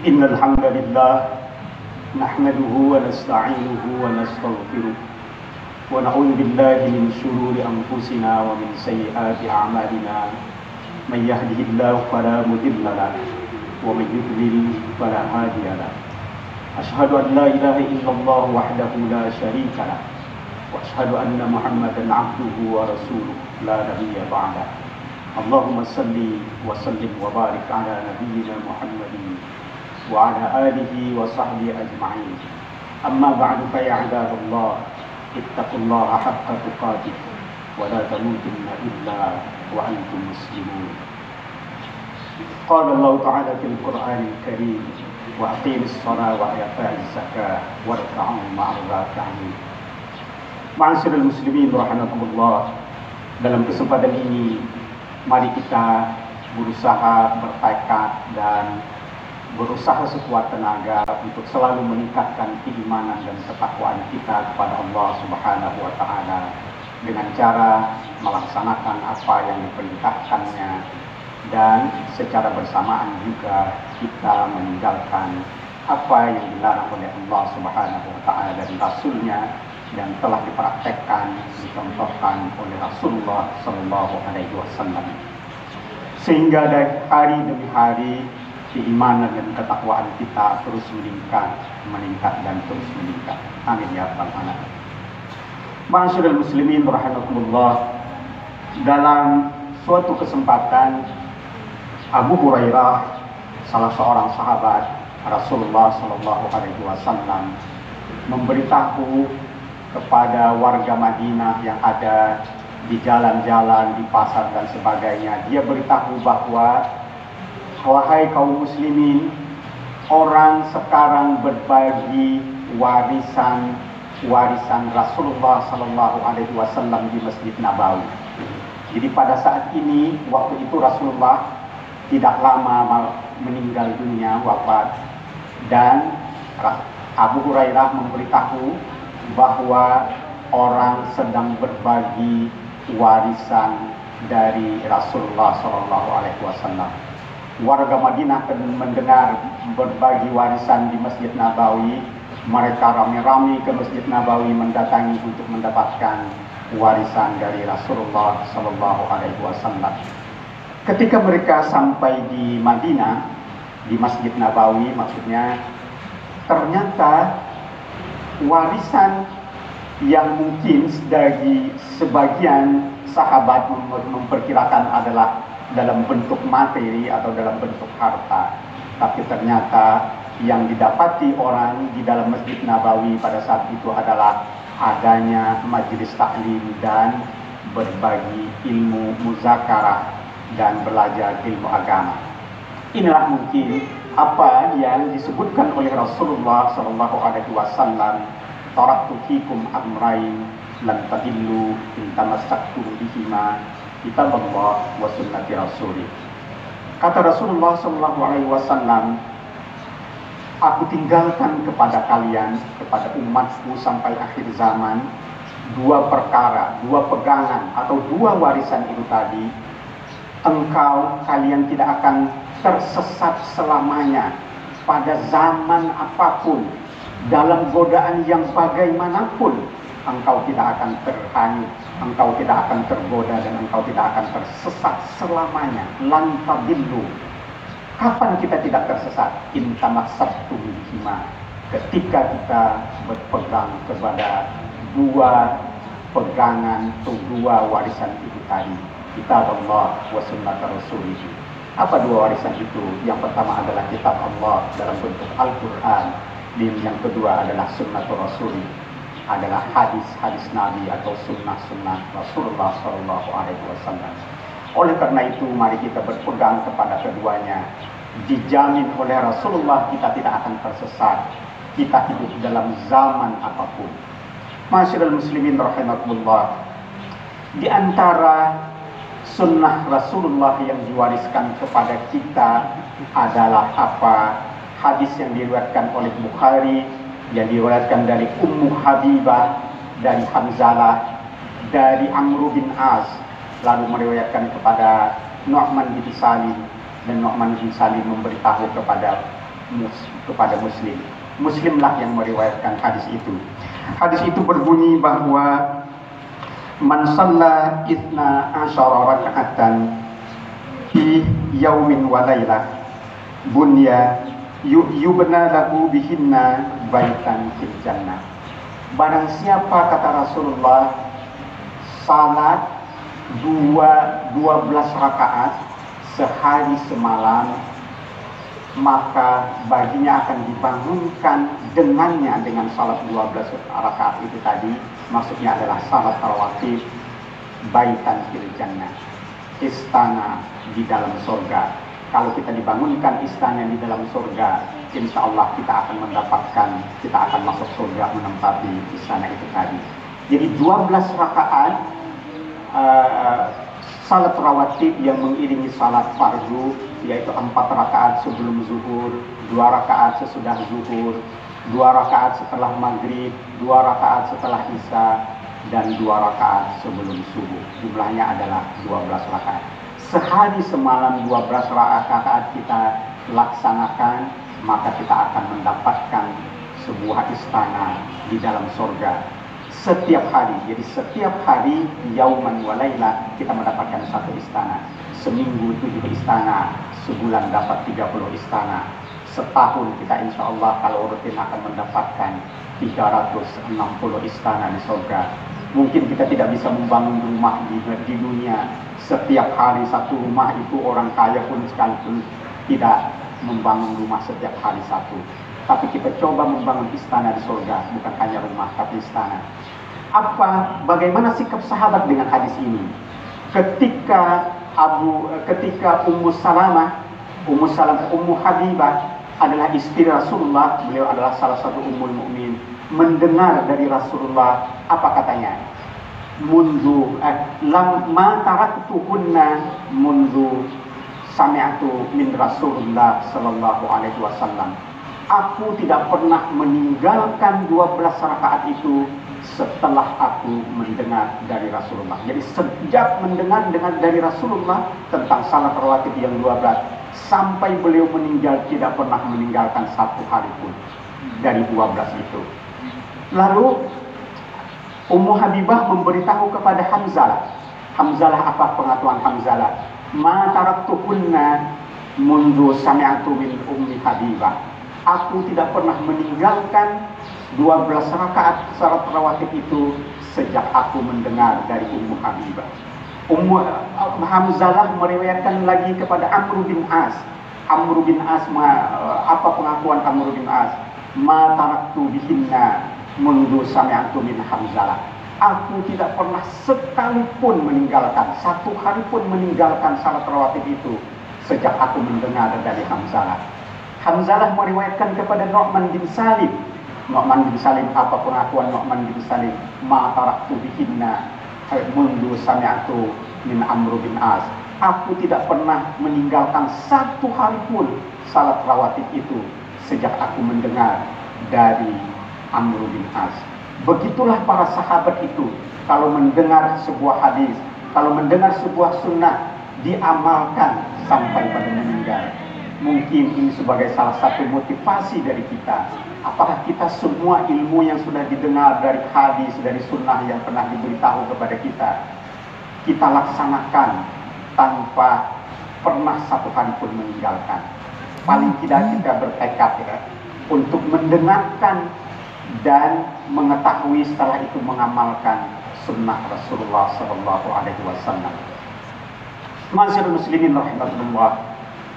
إن الحمد لله نحمده ونستعينه ونستغفره ونعوذ بالله من شرور أنفسنا ومن سيئات أعمالنا من يهده الله فلا مضل له ومن يضلل فلا هادي له أشهد أن لا إله إلا الله وحده لا شريك له وأشهد أن محمدا عبده ورسوله لا نبي بعده اللهم صل وسلم وبارك على نبينا محمد وعلى آله وصحبه أجمعين أما بعد فيا عباد الله اتقوا الله حق تقاته ولا تموتن إلا وأنتم مسلمون قال الله تعالى في القرآن الكريم وأقيم الصلاة وآتوا الزكاة واركعوا مع الراكعين. Ma'asyiral muslimin rahimakumullah, dalam kesempatan ini mari kita berusaha bertekad dan berusaha sekuat tenaga untuk selalu meningkatkan keimanan dan ketakwaan kita kepada Allah Subhanahu wa taala dengan cara melaksanakan apa yang diperintahkannya dan secara bersamaan juga kita meninggalkan apa yang dilarang oleh Allah Subhanahu wa taala dan Rasulnya dan telah dipraktekkan, dicontohkan oleh Rasulullah Sallallahu Alaihi Wasallam, sehingga dari hari demi hari keimanan dan ketakwaan kita terus meningkat dan terus meningkat. Amin ya rabbal alamin. Ma'asyiral muslimin rahimakumullah, dalam suatu kesempatan Abu Hurairah, salah seorang sahabat Rasulullah Sallallahu Alaihi Wasallam, memberitahu kepada warga Madinah yang ada di jalan-jalan, di pasar dan sebagainya. Dia beritahu bahwa, wahai kaum muslimin, orang sekarang berbagi warisan Rasulullah Sallallahu Alaihi Wasallam di Masjid Nabawi. Jadi pada saat ini, waktu itu Rasulullah tidak lama meninggal dunia, wafat, dan Abu Hurairah memberitahu bahwa orang sedang berbagi warisan dari Rasulullah Sallallahu Alaihi Wasallam. Warga Madinah mendengar berbagi warisan di Masjid Nabawi, mereka ramai-ramai ke Masjid Nabawi mendatangi untuk mendapatkan warisan dari Rasulullah Sallallahu Alaihi Wasallam. Ketika mereka sampai di Madinah, di Masjid Nabawi maksudnya, ternyata warisan yang mungkin dari sebagian sahabat memperkirakan adalah dalam bentuk materi atau dalam bentuk harta, tapi ternyata yang didapati orang di dalam Masjid Nabawi pada saat itu adalah adanya majelis taklim dan berbagi ilmu muzakarah dan belajar ilmu agama. Inilah mungkin apa yang disebutkan oleh Rasulullah Sallallahu Alaihi Wasallam, taraktu fikum amrayn lan tadillu in tamassaktum bihima kitaballah wa sunnati rasulih. Kata Rasulullah Sallallahu Alaihi Wasallam, aku tinggalkan kepada kalian, kepada umatku sampai akhir zaman, dua perkara, dua pegangan atau dua warisan itu tadi. Kalian tidak akan tersesat selamanya pada zaman apapun, dalam godaan yang bagaimanapun. Engkau tidak akan terhanyut, engkau tidak akan tergoda, dan engkau tidak akan tersesat selamanya. Lan tadillu. Kapan kita tidak tersesat? In tamassaktum bihima, ketika kita berpegang kepada dua pegangan atau dua warisan itu tadi, kitab Allah wa sunnat rasulih. Apa dua warisan itu? Yang pertama adalah kitab Allah dalam bentuk Al-Quran, dan yang kedua adalah sunnatul rasul, adalah hadis-hadis Nabi atau sunnah-sunnah Rasulullah Sallallahu Alaihi Wasallam. Oleh karena itu, mari kita berpegang kepada keduanya. Dijamin oleh Rasulullah kita tidak akan tersesat, kita hidup dalam zaman apapun. Ma'asyiral muslimin rahimakumullah, di antara sunnah Rasulullah yang diwariskan kepada kita adalah apa? Hadis yang diriwayatkan oleh Bukhari, yang diriwayatkan dari Ummu Habibah, dari Hamzalah, dari Amr bin As, lalu meriwayatkan kepada Nu'man bin Salim, dan Nu'man bin Salim memberitahu kepada kepada Muslim. Muslimlah yang meriwayatkan hadis itu. Hadis itu berbunyi bahwa man shalla itsna asyara raka'atan fi yaumin wa lailah bunya yubna lahu bihinna baitan fil jannah. Barang siapa, kata Rasulullah, salat 12 rakaat sehari semalam, maka baginya akan dibangunkan dengannya dengan salat 12 rakaat itu tadi, maksudnya adalah salat rawatib, baitan fil jannah, istana di dalam surga. Kalau kita dibangunkan istana di dalam surga, insya Allah kita akan masuk surga menempati istana itu tadi. Jadi 12 rakaat salat rawatib yang mengiringi salat fardu, yaitu 4 rakaat sebelum zuhur, 2 rakaat sesudah zuhur, 2 rakaat setelah maghrib, 2 rakaat setelah isya, dan 2 rakaat sebelum subuh. Jumlahnya adalah 12 rakaat. Sehari semalam 12 rakaat kita laksanakan, maka kita akan mendapatkan sebuah istana di dalam surga setiap hari. Jadi setiap hari yauman wa laila kita mendapatkan satu istana. Seminggu 7 istana, sebulan dapat 30 istana. Setahun kita insya Allah kalau rutin akan mendapatkan 360 istana di surga. Mungkin kita tidak bisa membangun rumah di dunia setiap hari satu rumah, itu orang kaya pun sekalipun tidak membangun rumah setiap hari satu. Tapi kita coba membangun istana di surga, bukan hanya rumah tapi istana. Bagaimana sikap sahabat dengan hadis ini? Ketika Ummu Habibah adalah istri Rasulullah, beliau adalah salah satu ummul mukmin, mendengar dari Rasulullah, apa katanya? Ma taraktuhunna mundu sami'tu min Rasulullah sallallahu alaihi wasallam. Aku tidak pernah meninggalkan 12 rakaat itu setelah aku mendengar dari Rasulullah. Jadi sejak mendengar dari Rasulullah tentang salat rawatib yang 12 sampai beliau meninggal tidak pernah meninggalkan satu hari pun dari 12 itu. Lalu Ummu Habibah memberitahu kepada Hamzalah. Hamzalah, apa pengetahuan Hamzalah? Ma taraktuhunna mundu sami'tu min Ummi Habibah. Aku tidak pernah meninggalkan 12 rakaat salat rawatib itu sejak aku mendengar dari Ummu Habibah. Hamzalah meriwayatkan lagi kepada Amr bin As. Apa pengakuan Amr bin As? Ma taraktu bihinna mundu sami'tu min Hamzalah. Aku tidak pernah sekalipun meninggalkan, satu hari pun meninggalkan salat rawatib itu sejak aku mendengar dari Hamzalah. Hamzalah meriwayatkan kepada Nu'man bin Salim. Apa pengakuan Nu'man bin Salim? Ma taraktu bihinna mundu sami'tu min Amr bin As. Aku tidak pernah meninggalkan satu hari pun salat rawatib itu sejak aku mendengar dari Amr bin As. Begitulah para sahabat itu, kalau mendengar sebuah hadis, kalau mendengar sebuah sunnah, diamalkan sampai pada meninggal. Mungkin ini sebagai salah satu motivasi dari kita. Apakah kita semua ilmu yang sudah didengar dari hadis, dari sunnah yang pernah diberitahu kepada kita laksanakan tanpa pernah satu hari pun meninggalkan? Paling tidak kita bertekad untuk mendengarkan dan mengetahui, setelah itu mengamalkan sunnah Rasulullah Sallallahu Alaihi Wasallam. Ma'asyiral muslimin rahimakumullah.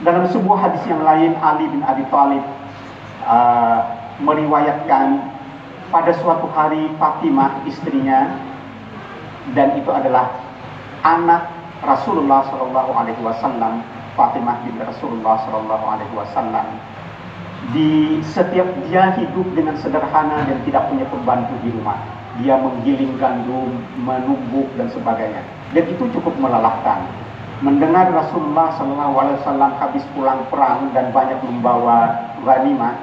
Dalam sebuah hadis yang lain, Ali bin Abi Thalib meriwayatkan pada suatu hari Fatimah istrinya, dan itu adalah anak Rasulullah Sallallahu Alaihi Wasallam, Fatimah bin Rasulullah Sallallahu Alaihi Wasallam, di setiap dia hidup dengan sederhana dan tidak punya pembantu di rumah. Dia menggiling gandum, menumbuk dan sebagainya. Dan itu cukup melelahkan. Mendengar Rasulullah SAW habis pulang perang dan banyak membawa ghanimah,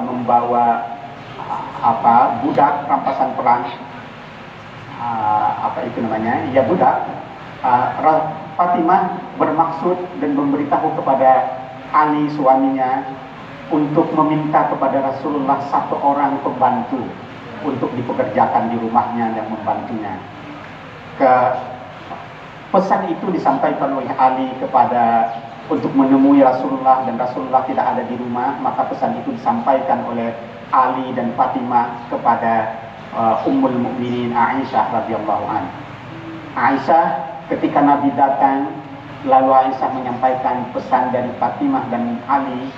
membawa budak rampasan perang, budak. Fatimah bermaksud dan memberitahu kepada Ali suaminya untuk meminta kepada Rasulullah satu orang pembantu untuk dipekerjakan di rumahnya dan membantunya. Pesan itu disampaikan oleh Ali kepada untuk menemui Rasulullah, dan Rasulullah tidak ada di rumah, maka pesan itu disampaikan oleh Ali dan Fatimah kepada Ummul Mukminin Aisyah radhiyallahu anha. Aisyah ketika Nabi datang, lalu Aisyah menyampaikan pesan dari Fatimah dan Ali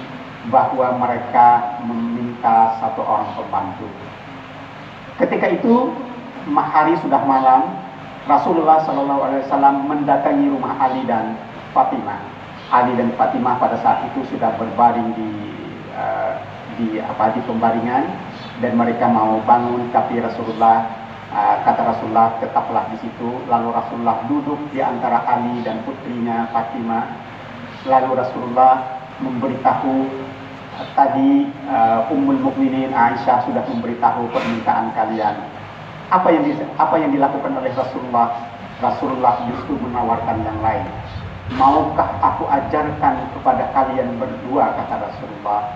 bahwa mereka meminta satu orang pembantu. Ketika itu hari sudah malam, Rasulullah SAW mendatangi rumah Ali dan Fatimah. Ali dan Fatimah pada saat itu sudah berbaring di pembaringan, dan mereka mau bangun, tapi kata Rasulullah tetaplah di situ. Lalu Rasulullah duduk di antara Ali dan putrinya Fatimah. Lalu Rasulullah memberitahu tadi Ummul Mukminin Aisyah sudah memberitahu permintaan kalian. Apa yang dilakukan oleh Rasulullah? Rasulullah justru menawarkan yang lain. Maukah aku ajarkan kepada kalian berdua, kata Rasulullah,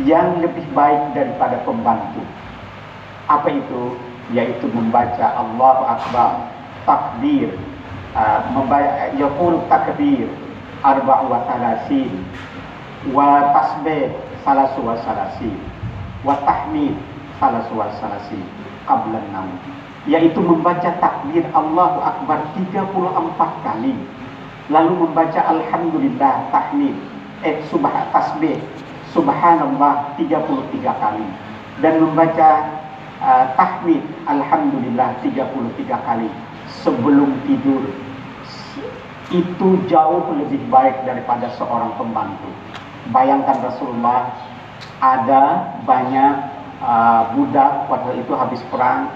yang lebih baik daripada pembantu? Apa itu? Yaitu membaca Allahu Akbar, takbir, yaqul takbir arba'u wa salasin, wa tasbih salasu wa salasin, wa tahmid salasu wa salasin qabla an-naum, yaitu membaca takbir Allahu Akbar 34 kali, lalu membaca alhamdulillah, tahmid, tasbih subhanallah 33 kali, dan membaca tahmid alhamdulillah 33 kali sebelum tidur. Itu jauh lebih baik daripada seorang pembantu. Bayangkan Rasulullah ada banyak budak waktu itu habis perang,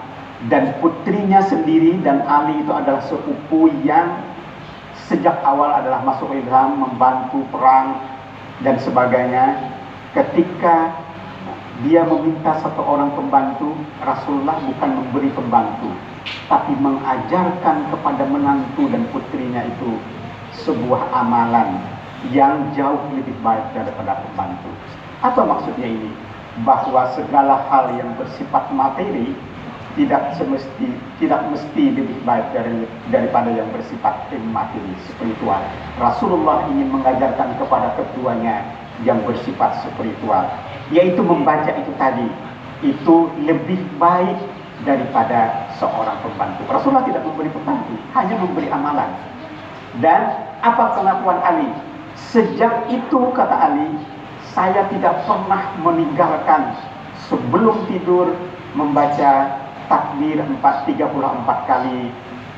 dan putrinya sendiri dan Ali itu adalah sepupu yang sejak awal adalah masuk Islam, membantu perang dan sebagainya. Ketika dia meminta satu orang pembantu, Rasulullah bukan memberi pembantu, tapi mengajarkan kepada menantu dan putrinya itu sebuah amalan yang jauh lebih baik daripada pembantu. Apa maksudnya ini? Bahwa segala hal yang bersifat materi tidak mesti lebih baik daripada yang bersifat materi, spiritual. Rasulullah ingin mengajarkan kepada keduanya yang bersifat spiritual, yaitu membaca itu tadi, itu lebih baik daripada seorang pembantu. Rasulullah tidak memberi pembantu, hanya memberi amalan. Dan apa pengakuan Ali? Sejak itu, kata Ali, saya tidak pernah meninggalkan sebelum tidur membaca takbir 34 kali,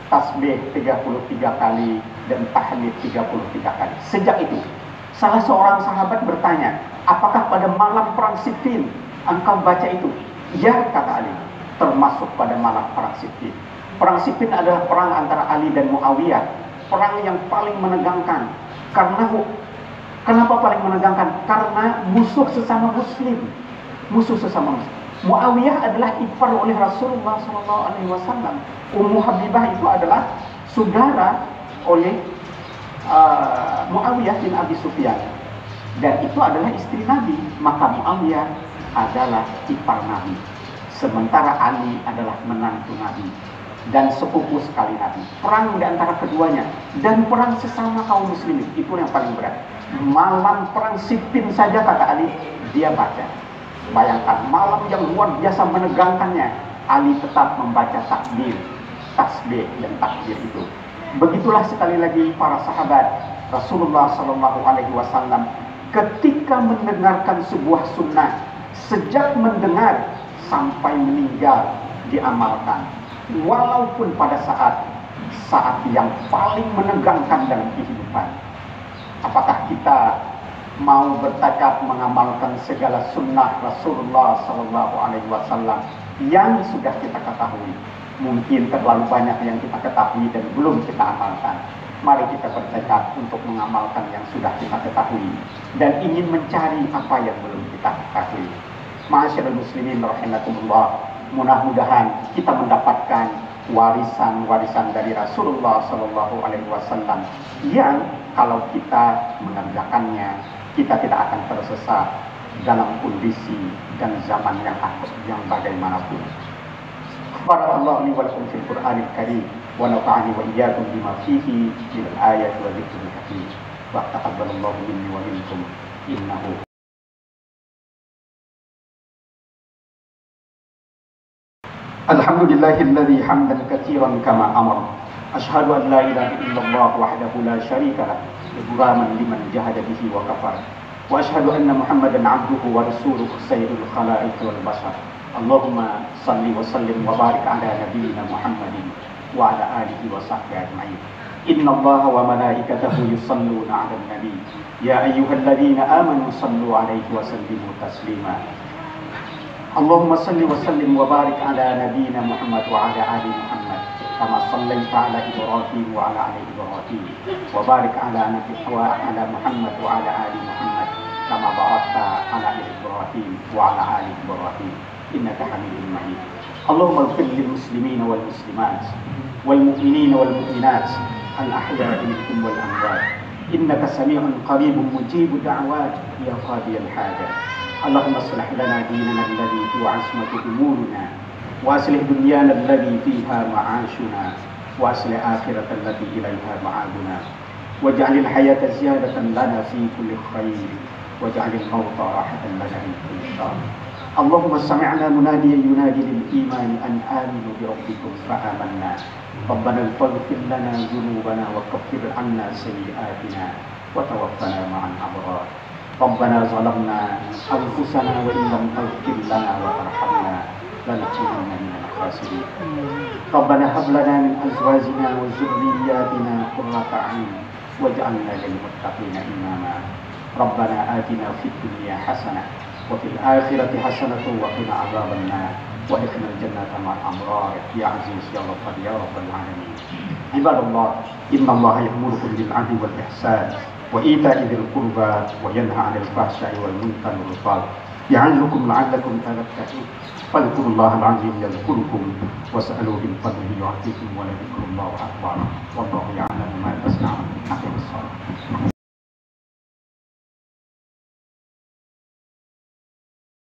tasbih 33 kali, dan tahmid 33 kali. Sejak itu, salah seorang sahabat bertanya, apakah pada malam perang Siffin engkau baca itu? Ya, kata Ali, termasuk pada malam perang Siffin. Perang Siffin adalah perang antara Ali dan Muawiyah, perang yang paling menegangkan. Kenapa paling menegangkan? Karena musuh sesama muslim. Muawiyah adalah ipar oleh Rasulullah SAW. Ummu Habibah itu adalah saudara oleh Muawiyah bin Abi Sufyan, dan itu adalah istri Nabi. Maka Muawiyah adalah ipar Nabi, sementara Ali adalah menantu Nabi dan sepupu sekali Nabi. Perang di antara keduanya dan perang sesama kaum muslimin itu yang paling berat. Malam perang Siffin saja, kata Ali, dia baca. Bayangkan malam yang luar biasa menegangkannya, Ali tetap membaca takbir, tasbih dan takbir itu. Begitulah sekali lagi para sahabat Rasulullah SAW ketika mendengarkan sebuah sunnah, sejak mendengar sampai meninggal diamalkan, walaupun pada saat yang paling menegangkan dalam kehidupan. Apakah kita mau bertekad mengamalkan segala sunnah Rasulullah SAW yang sudah kita ketahui? Mungkin terlalu banyak yang kita ketahui dan belum kita amalkan. Mari kita bertekad untuk mengamalkan yang sudah kita ketahui dan ingin mencari apa yang belum kita ketahui. Ma'asyiral muslimin rahimakumullah, mudah-mudahan kita mendapatkan warisan dari Rasulullah SAW yang kalau kita mengerjakannya, kita tidak akan tersesat, dalam kondisi dan zaman yang bagaimanapun. Barakallahu li wa lakum fil Qur'anil Karim wa nafa'ani wa iyyakum bima fihi min al-ayati wa dzikril hakim. Wa taqabbalallahu minni wa minkum innahu Alhamdulillahilladzi hamdan katsiran kama amara. Asyhadu an la ilaha illallah wahdahu la syarika lah, ibraman liman jahada bihi wa kafar. Wa asyhadu anna Muhammadan abduhu wa rasuluhu sayyidul khalaiq wal bashar. Allahumma salli wa sallim wa barik ala nabiyyina Muhammadin wa ala alihi wa sahbihi ajma'in. Inna Allaha wa malaikatahu yusalluna 'alan nabi. Ya ayyuhalladzina amanu sallu 'alaihi wa sallimu taslima. Allahumma salli wa sallim wa barik ala nabiyyina Muhammad wa ala ali Muhammad kama sallaita ala Ibrahim wa ala ali Ibrahim wa barik ala Muhammad wa ala ali Muhammad kama barakta ala Ibrahim wa ala ali Ibrahim innaka Hamidum Majid. Allahumma ighfir lil muslimina wal muslimat wal mu'minina wal mu'minat al ahya'i minhum wal amwat innaka sami'un qaribun mujibud da'wat ya qadiyal hajat. اللهم اصلح لنا ديننا الذي هو عصمة أمورنا وأصلح دنيانا الذي فيها معاشنا وأصلح آخرة التي إليها معادنا واجعل الحياة زيادة لنا في كل خير واجعل الموت راحة لنا من كل شر. اللهم سمعنا مناديا ينادي للإيمان أن آمنوا بربكم فآمنا ربنا اغفر لنا ذنوبنا وكفر عنا سيئاتنا وتوفنا مع الأبرار. ربنا ظلمنا أنفسنا وإن لم تغفر لنا وترحمنا لنكونن من الخاسرين. ربنا هب لنا من أزواجنا وذرياتنا قرة أعين واجعلنا للمتقين إماما. ربنا آتنا في الدنيا حسنة وفي الآخرة حسنة وقنا عذاب النار وادخلنا الجنة مع الأبرار يا عزيز يا غفار يا رب العالمين. عباد الله إن الله يأمركم بالعدل والإحسان وإيتاء ذي القربى وينهى عن الفحشاء والمنكر والبغي يعظكم لعلكم تذكرون. فاذكروا الله العظيم يذكركم واسألوه من فضله يعطيكم ولذكر الله أكبر والله يعلم ما تصنعون. أقم الصلاة.